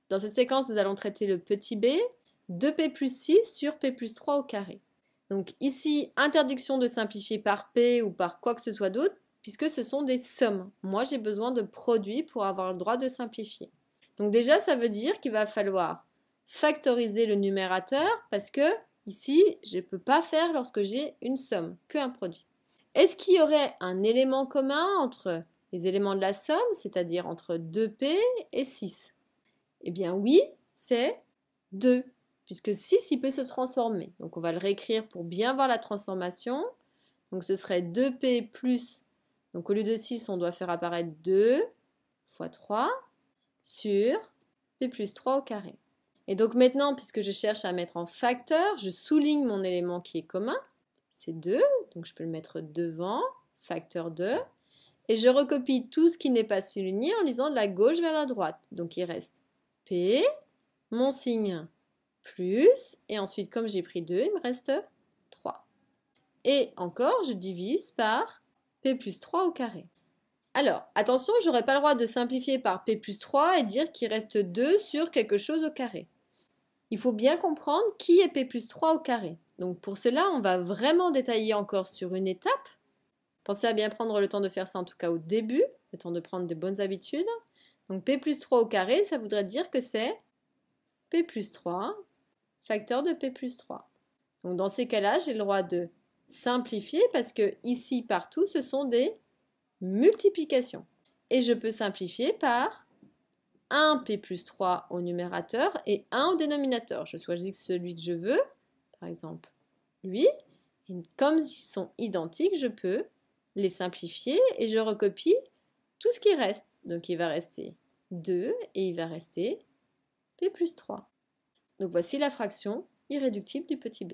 Dans cette séquence, nous allons traiter le petit b, 2p plus 6 sur p plus 3 au carré. Donc ici, interdiction de simplifier par p ou par quoi que ce soit d'autre, puisque ce sont des sommes. Moi, j'ai besoin de produits pour avoir le droit de simplifier. Donc déjà, ça veut dire qu'il va falloir factoriser le numérateur, parce que ici, je ne peux pas faire lorsque j'ai une somme, qu'un produit. Est-ce qu'il y aurait un élément commun entre les éléments de la somme, c'est-à-dire entre 2p et 6? Eh bien oui, c'est 2, puisque 6, il peut se transformer. Donc on va le réécrire pour bien voir la transformation. Donc ce serait 2p plus, donc au lieu de 6, on doit faire apparaître 2 fois 3 sur p plus 3 au carré. Et donc maintenant, puisque je cherche à mettre en facteur, je souligne mon élément qui est commun, c'est 2, donc je peux le mettre devant, facteur 2, et je recopie tout ce qui n'est pas souligné en lisant de la gauche vers la droite. Donc il reste P, mon signe plus, et ensuite comme j'ai pris 2, il me reste 3. Et encore, je divise par P plus 3 au carré. Alors, attention, je n'aurai pas le droit de simplifier par P plus 3 et dire qu'il reste 2 sur quelque chose au carré. Il faut bien comprendre qui est P plus 3 au carré. Donc pour cela, on va vraiment détailler encore sur une étape. Pensez à bien prendre le temps de faire ça en tout cas au début, le temps de prendre de bonnes habitudes. Donc P plus 3 au carré, ça voudrait dire que c'est P plus 3 facteur de P plus 3. Donc dans ces cas-là, j'ai le droit de simplifier parce que ici, partout, ce sont des multiplications. Et je peux simplifier par 1 P plus 3 au numérateur et 1 au dénominateur. Je choisis celui que je veux, par exemple lui. Et comme ils sont identiques, je peux les simplifier et je recopie tout ce qui reste. Donc il va rester 2 et il va rester P plus 3. Donc voici la fraction irréductible du petit b.